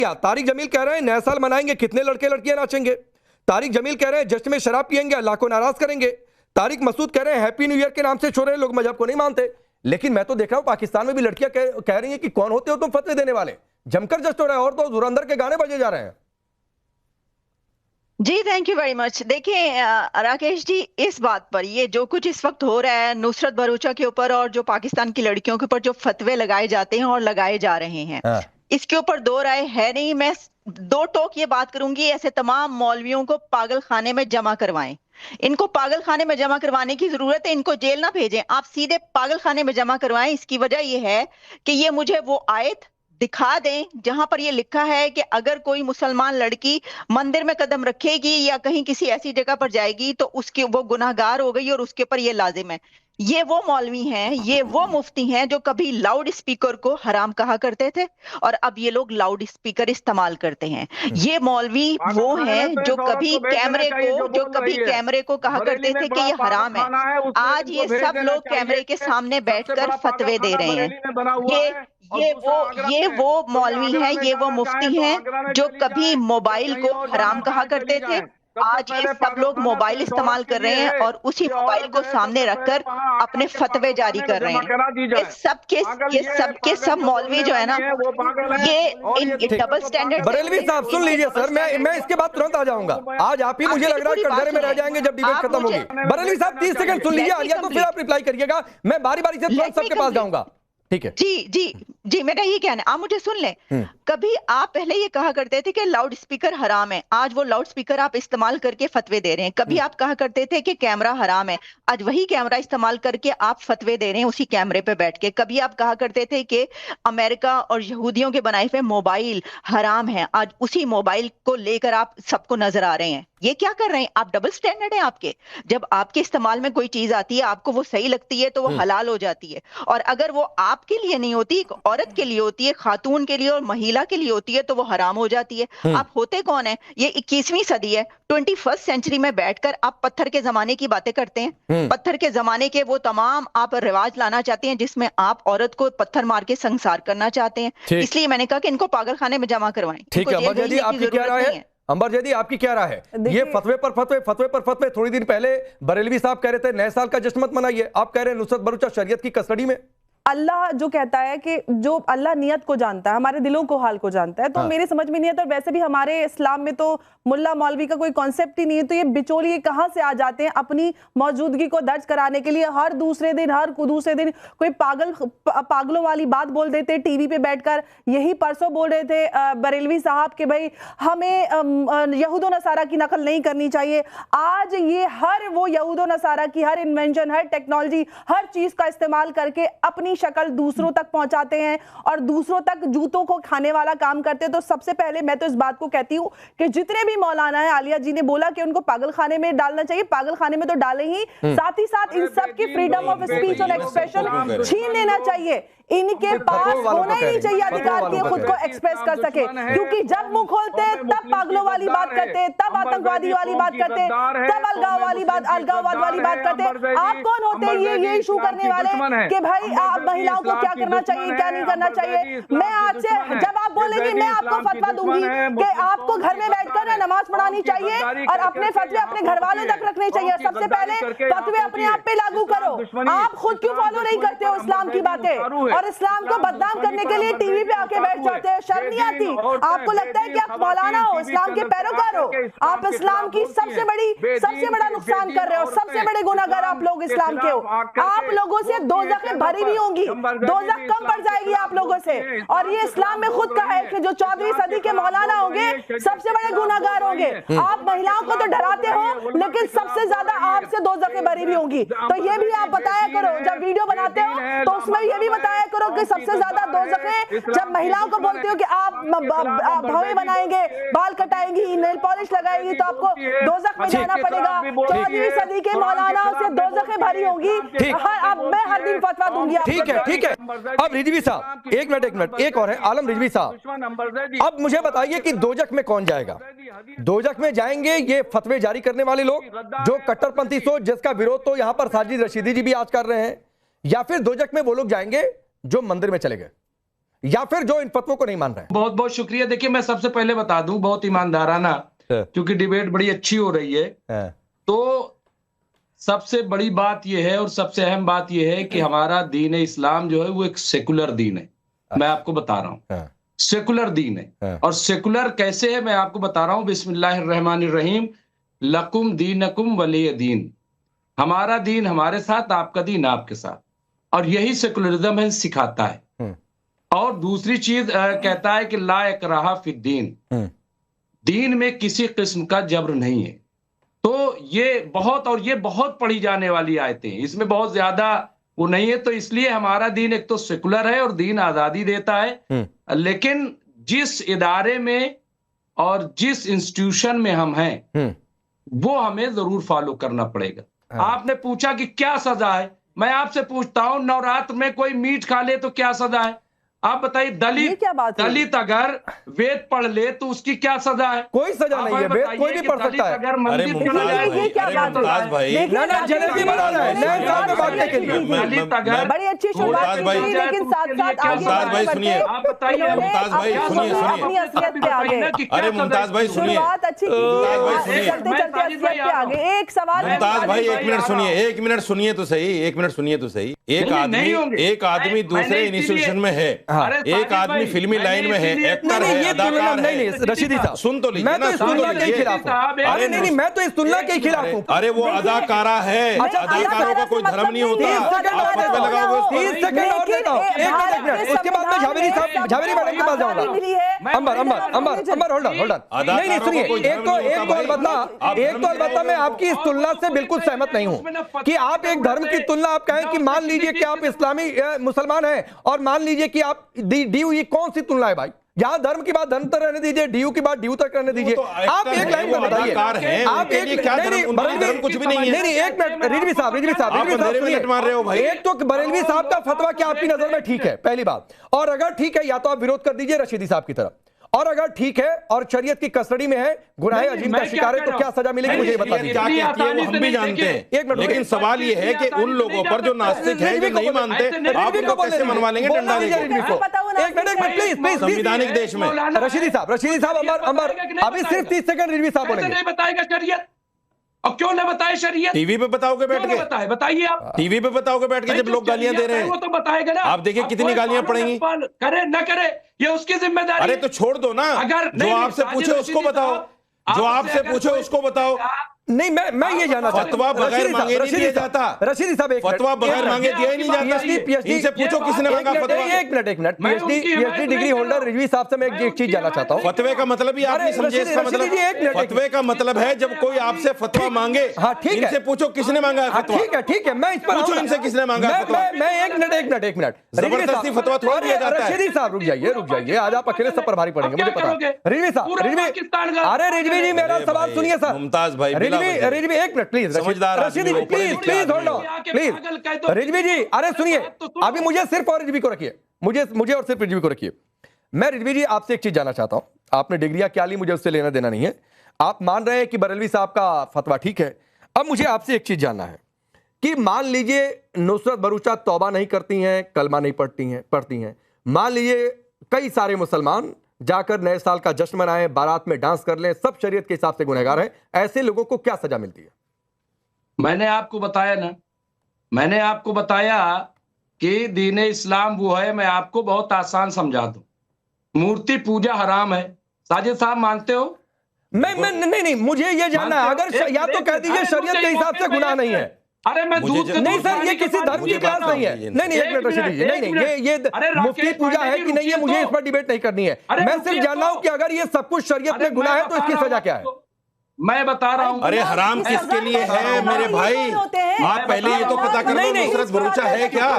क्या तारिक जमील कह रहे हैं नया साल मनाएंगे, कितने लड़के लड़कियां नाचेंगे। तारिक जमील कह रहे हैं जश्न में शराब पियेंगे, अल्लाह को नाराज करेंगे। तारिक मसूद कह रहे हैं हैप्पी न्यू ईयर के नाम से छोड़ रहे लोग मजहब को नहीं मानते। लेकिन मैं तो देख रहा हूं पाकिस्तान में भी लड़कियां कह रही हैं कि कौन होते हो तुम फतवे देने वाले। जमकर जश्न हो रहा है और तो धुरंधर के गाने बजे जा रहे हैं। जी थैंक यू वेरी मच। देखिए राकेश जी, इस बात पर ये जो कुछ इस वक्त हो रहा है नुसरत भरूचा के ऊपर और जो पाकिस्तान की लड़कियों के ऊपर जो फतवे लगाए जाते हैं और लगाए जा रहे हैं, इसके ऊपर दो राय है नहीं। मैं दो टोक ये बात करूंगी, ऐसे तमाम मौलवियों को पागल खाने में जमा करवाएं। इनको पागल खाने में जमा करवाने की जरूरत है, इनको जेल ना भेजें, आप सीधे पागल खाने में जमा करवाएं। इसकी वजह यह है कि ये मुझे वो आयत दिखा दें जहां पर ये लिखा है कि अगर कोई मुसलमान लड़की मंदिर में कदम रखेगी या कहीं किसी ऐसी जगह पर जाएगी तो उसकी वो गुनाहगार हो गई और उसके ऊपर ये लाजिम है। ये वो मौलवी हैं, ये वो मुफ्ती हैं जो कभी लाउड स्पीकर को हराम कहा करते थे और अब ये लोग लाउड स्पीकर इस्तेमाल करते हैं। ये मौलवी वो हैं जो कभी कैमरे को कहा करते थे कि ये हराम है। आज ये सब लोग कैमरे के सामने बैठकर फतवे दे रहे हैं। ये वो मौलवी हैं, ये वो मुफ्ती हैं जो कभी मोबाइल को हराम कहा करते थे। आज ये सब लोग मोबाइल इस्तेमाल कर रहे हैं और उसी मोबाइल को सामने रखकर अपने फतवे जारी कर रहे हैं। ये सब मौलवी जो है ना, ये डबल स्टैंडर्ड। बरेलवी साहब सुन लीजिए सर, मैं इसके बाद तुरंत आ जाऊंगा। आज आप ही मुझे लग रहा है कटघरे में रह जाएंगे जब डिबेट खत्म होगी। बरेलवी साहब 30 सेकंड सुन लीजिए, आलिया तो फिर आप रिप्लाई करिएगा। मैं बारी बारी से सबके पास जाऊंगा, ठीक है? जी मेरा ये कहना है, आप मुझे सुन लें। कभी आप पहले ये कहा करते थे कि लाउड स्पीकर हराम है, आज वो लाउड स्पीकर आप इस्तेमाल करके फतवे दे रहे हैं। कभी आप कहा करते थे कि कैमरा हराम है, आज वही कैमरा इस्तेमाल करके आप फतवे दे रहे हैं उसी कैमरे पे बैठ के। कभी आप कहा करते थे कि अमेरिका और यहूदियों के बनाए हुए मोबाइल हराम है, आज उसी मोबाइल को लेकर आप सबको नजर आ रहे हैं। ये क्या कर रहे हैं आप? डबल स्टैंडर्ड है आपके। जब आपके इस्तेमाल में कोई चीज आती है, आपको वो सही लगती है तो वो हलाल हो जाती है, और अगर वो आपके लिए नहीं होती, एक औरत के लिए होती है, खातून के लिए और महिला के लिए होती है, तो वो हराम हो जाती है। आप होते कौन है? ये 21वीं सदी है, 21st सेंचुरी में बैठकर आप पत्थर के जमाने की बातें करते हैं। पत्थर के जमाने के वो तमाम आप रिवाज लाना चाहते हैं जिसमें आप औरत को पत्थर मार के संसार करना चाहते हैं। इसलिए मैंने कहा कि इनको पागल खाने में जमा करवाएं। ठीक है, आपकी क्या राय है? अंबर जैदी आपकी क्या राय है? ये फतवे पर फतवे थोड़ी देर पहले बरेलवी साहब कह रहे थे नए साल का जश्न मत मनाइए, आप कह रहे हैं नुसरत भरूचा शरीयत की कस्टडी में। अल्लाह जो कहता है कि जो अल्लाह नियत को जानता है, हमारे दिलों को हाल को जानता है, तो मेरे समझ में नहीं आता। और वैसे भी हमारे इस्लाम में तो मुल्ला मौलवी का कोई कॉन्सेप्ट ही नहीं है, तो ये बिचौलिए कहाँ से आ जाते हैं अपनी मौजूदगी को दर्ज कराने के लिए। हर दूसरे दिन कोई पागलों वाली बात बोल देते टीवी पे बैठकर। यही परसों बोल रहे थे बरेलवी साहब के भाई हमें यहूदो नसारा की नकल नहीं करनी चाहिए। आज ये हर वो यहूदो नसारा की हर इन्वेंशन, हर टेक्नोलॉजी, हर चीज का इस्तेमाल करके अपनी शक्ल दूसरों तक पहुंचाते हैं और दूसरों तक जूतों को खाने वाला काम करते हैं। तो सबसे पहले मैं तो इस बात को कहती हूं कि जितने भी मौलाना है, आलिया जी ने बोला कि उनको पागल खाने में डालना चाहिए, पागल खाने में तो डालें ही, साथ ही साथ इन सब की फ्रीडम ऑफ स्पीच और एक्सप्रेशन छीन लेना चाहिए। इनके पास होना ही नहीं चाहिए अधिकार कि खुद को एक्सप्रेस कर सके, क्योंकि जब मुंह खोलते तब पागलों वाली बात करते, तब आतंकवादी वाली बात करते, तब अलगाववाद वाली बात करते। आप कौन होते हैं ये इशू करने वाले कि भाई आप महिलाओं को क्या करना चाहिए, क्या नहीं करना चाहिए? मैं आज से जब आप बोलेंगे मैं आपको फतवा दूंगी कि आपको घर में बैठकर नमाज पढ़ानी चाहिए और अपने फतवे अपने घर वालों तक रखने चाहिए। सबसे पहले फतवे अपने आप पे लागू करो। आप खुद क्यों फॉलो नहीं करते हो इस्लाम की बातें और इस्लाम को बदनाम करने के लिए टीवी पे आके बैठ जाते हैं? शर्म नहीं आती? आपको लगता है कि आप मौलाना हो, इस्लाम के पैरोकार हो? आप इस्लाम की सबसे बड़ा नुकसान कर रहे हो, सबसे बड़े गुनाहगार आप लोग इस्लाम के हो। आप लोगों से दोज़खें भरी भी होंगी, दोज़ख कम पड़ जाएगी आप लोगों से। और ये इस्लाम में खुद कहा है कि जो 14वीं सदी के मौलाना होंगे सबसे बड़े गुनाहगार होंगे। आप महिलाओं को तो डराते हो, लेकिन सबसे ज्यादा आपसे दोज़खें भरी भी होंगी। तो ये भी आप बताया करो, जब वीडियो बनाते हो तो उसमें ये भी बताया करो कि सबसे ज्यादा दोज़खें जब महिलाओं को बोलते हो कि आप भवें बनाएंगे, बाल कटाएंगी, नेल पॉलिश लगाएंगी, तो आपको दोज़ख में जाना पड़ेगा। 14वीं सदी के मौलानाओं से दोज़खें भरी होंगी। अब मैं हर दिन फतवा दूंगी। ठीक है। अब रिजवी साहब एक मिनट एक और है, आलम रिजवी साहब, अब मुझे बताइए कि दोज़ख में कौन जाएगा? दोज़ख में जाएंगे ये फतवे जारी करने वाले लोग जो कट्टरपंथी सोच, जिसका विरोध तो यहां पर साजिद रशीदी जी भी आज कर रहे हैं, या फिर दोज़ख में वो लोग जाएंगे जो मंदिर में चले गए? या फिर जो इन फतवों को नहीं मान रहे हैं? बहुत बहुत शुक्रिया। देखिए, मैं सबसे पहले बता दूं, बहुत ईमानदाराना, क्योंकि डिबेट बड़ी अच्छी हो रही है, तो सबसे बड़ी बात यह है और सबसे अहम बात यह है कि हमारा दीन इस्लाम जो है वो एक सेकुलर दीन है। मैं आपको बता रहा हूं, सेकुलर दीन है। और सेकुलर कैसे है मैं आपको बता रहा हूं। बिस्मिल्लाहिर्रहमानिर्रहीम, लकुम दीनकुम वलिय दीन। हमारा दीन हमारे साथ, आपका दीन आपके साथ, और यही सेकुलरिज्म है, सिखाता है। और दूसरी चीज कहता है कि ला इकराहा फिद्दीन, दीन में किसी किस्म का जबर नहीं है। तो ये बहुत पढ़ी जाने वाली आयतें, इसमें बहुत ज्यादा वो नहीं है। तो इसलिए हमारा दीन एक तो सेकुलर है और दीन आजादी देता है, लेकिन जिस इदारे में और जिस इंस्टीट्यूशन में हम हैं वो हमें जरूर फॉलो करना पड़ेगा। आपने पूछा कि क्या सजा है, मैं आपसे पूछता हूं, नवरात्र में कोई मीट खा ले तो क्या सजा है? आप बताइए, दलित अगर वेद पढ़ ले तो उसकी क्या सजा है? कोई सजा नहीं है, वेद कोई भी पढ़ सकता है। अगर मंदिर चला जाए, जलेबी बना रहा है नए साल में बांटने के लिए। दलित अगर बड़ी अच्छी शुरुआत की, लेकिन साथ-साथ आगे भाई सुनिए, आप बताइए, मुमताज भाई सुनिए, अपनी असलियत पे आ गए। अरे मुमताज भाई सुनिए, शुरुआत अच्छी की, चलते चलते असलियत पे आ गए। एक सवाल, मुमताज भाई एक मिनट सुनिए, एक मिनट सुनिए तो सही, एक मिनट सुनिए तो सही। एक आदमी दूसरे इंस्टीट्यूशन में है, एक आदमी फिल्मी लाइन में है, एक्टर है, अदाकार है। नहीं रशीदी साहब, सुन तो लीजिए मैं तो इस तुलना के खिलाफ हूं। अरे नहीं, मैं तो इस तुलना के खिलाफ हूं। अरे वो अदाकारा है, अदाकारों का कोई धर्म नहीं होता। 30 सेकंड और देता हूं, एक मिनट, उसके बाद मैं झावेरी मैडम के पास जाऊंगा। अंबर होल्ड ऑन। नहीं सुनिए, एक तो अलबत्ता मैं आपकी इस तुलना से बिल्कुल सहमत नहीं हूं कि आप एक धर्म की तुलना आप कहें कि मान लीजिए कि आप इस्लामी मुसलमान हैं और मान लीजिए कि आप डीयू, ये कौन सी तुलना है भाई? जहां धर्म की बात धर्म तक रहने दीजिए, डीयू की बात डीयू तक रहने दीजिए। आप एक लाइन में बताइए, आप एक धर्म कुछ भी नहीं है। नहीं एक मिनट, रिजवी साहब मार रहे हो भाई। एक तो बरेलवी साहब का फतवा क्या आपकी नजर में ठीक है, पहली बात, और अगर ठीक है या तो आप विरोध कर दीजिए रशीदी साहब की तरफ, और अगर ठीक है और शरीयत की कस्टडी में है, गुनाह अजीम का शिकार है, तो क्या सजा मिलेगी मुझे बता दीजिए। क्या कहती है वो हम भी जानते हैं, एक मिनट, लेकिन सवाल ये है कि उन लोगों पर जो नास्तिक है, जो नहीं मानते, आप उनको कैसे मनवा लेंगे डंडा लेकर? एक मिनट प्लीज, संविधानिक देश में। रशीदी साहब अंबर अभी सिर्फ 30 सेकंड रिजवी साहब बोलेंगे। नहीं बताएगा शरीयत, और क्यों ना बताए शरीयत? टीवी पे बताओगे बैठ के? बताइए आप टीवी पे बताओगे बैठ के, जब लोग गालियां दे रहे हैं वो तो बताएगा ना। आप देखिए कितनी गालियां पड़ेंगी। करे न करे ये उसकी जिम्मेदारी। अरे तो छोड़ दो ना, अगर जो आपसे पूछे उसको बताओ, जो आपसे पूछे उसको बताओ। नहीं मैं ये जानना चाहता हूं, फतवा बगैर मांगे नहीं दिया जाता। रशीदी साहब, फतवा बगैर मांगे दिया ही नहीं जाता। इनसे पूछो किसने मांगा फतवा। एक minute, PhD degree holder Rizvi साहब से मैं एक चीज जानना चाहता हूं। फतवे का मतलब ही आप नहीं समझे। इसका मतलब फतवे का मतलब है जब कोई आपसे फतवा मांगे, हाँ ठीक है, इनसे पूछो किसने मांगा है फतवा। ठीक है, मैं इस पर पूछो इनसे किसने मांगा फतवा। मैं एक मिनट, जबरदस्ती फतवा थोड़ा दिया जाता है। रशीदी साहब रुक जाइए, आज आप अकेले सब पर भारी पड़ेंगे, मुझे पता है। रिजवी साहब, अरे रिजवी जी मेरा सवाल सुनिए सर। मुमताज भाई, रिजवी एक minute please, Rashidi please hold on please. Rizvi ji अरे सुनिए, अभी मुझे सिर्फ और रिजवी को रखिए, मुझे और सिर्फ रिजवी को रखिए। मैं रिजवी जी आपसे एक चीज जानना चाहता हूं, आपने डिग्रियां क्या ली मुझे उससे लेना देना नहीं है। आप मान रहे हैं कि बरेलवी साहब का फतवा ठीक है। अब मुझे आपसे एक चीज जानना है कि मान लीजिए नुसरत भरूचा तौबा नहीं करती हैं, कलमा नहीं पढ़ती हैं, मान लीजिए कई सारे मुसलमान जाकर नए साल का जश्न मनाएं, बारात में डांस कर लें, सब शरीयत के हिसाब से गुनहगार हैं, ऐसे लोगों को क्या सजा मिलती है? मैंने आपको बताया ना, मैंने आपको बताया कि दीन इस्लाम वो है। मैं आपको बहुत आसान समझा दूं, मूर्ति पूजा हराम है। साजिद साहब मानते हो? नहीं, मुझे ये जानना है, अगर या तो कह दीजिए शरीयत के हिसाब से गुनाह नहीं है। अरे मैं दूध नहीं सर, ये किसी धर्म की क्लास नहीं है। नहीं एक मिनट रशीदी जी, नहीं ये मुफ्ती पूजा है कि नहीं है, मुझे इस पर डिबेट नहीं करनी है। मैं सिर्फ जानना हूं कि अगर ये सब कुछ शरीयत में गुनाह है तो इसकी सजा क्या है? मैं बता रहा हूं। अरे हराम किसके लिए है मेरे भाई? आप पहले ये तो पता कर लो नुसरत भरूचा है क्या?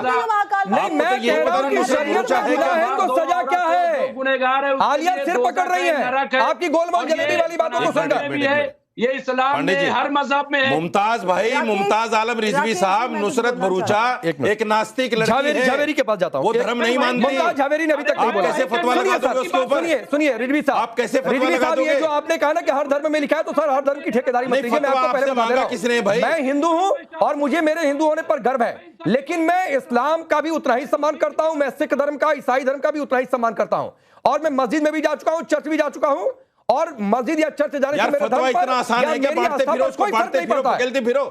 नहीं मैं ये पता नहीं नुसरत भरूचा है क्या है तो सजा क्या है? गुनहगार है, आलिया सिर पकड़ रही है आपकी गोलमाल जलेबी वाली बातों को सुनकर। ये इस्लाम में हर मजहब में है। मुमताज भाई, मुमताज आलम रिजवी साहब, नुसरत भरूचा एक नास्तिक लड़की है। झावेरी के पास जाता हूं, वो धर्म नहीं मानती। मुमताज झावेरी ने अभी तक नहीं बोला। कैसे फतवा लगा दोगे उसके ऊपर? सुनिए रिजवी साहब, आप कैसे फतवा लगा दोगे? जो आपने कहा ना कि हर धर्म में लिखा है, तो सर हर धर्म की ठेकेदारी मत लीजिए। मैं आपको पहले बता दे रहा हूं, मैं हिंदू हूं और मुझे मेरे हिंदू होने पर गर्व है, लेकिन मैं इस्लाम का भी उतना ही सम्मान करता हूं, मैं सिख धर्म का, ईसाई धर्म का भी उतना ही सम्मान करता हूं, और मैं मस्जिद में भी जा चुका हूं, चर्च भी जा चुका हूं, और मस्जिद या चर्च जाने से मेरे धर्म इतना आसान है कि बांटते फिरो, उसको बांटते फिरो, पकड़ते फिरो।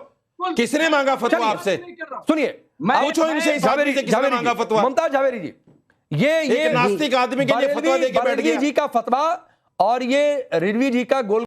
किसने मांगा फतवा आपसे? सुनिए, पूछो इनसे, झावेरी से किसने मांगा फतवा? मुमताज झावेरी जी, ये नास्तिक आदमी के लिए फतवा देके बैठ गया जी का फतवा और ये रिजवी जी का गोल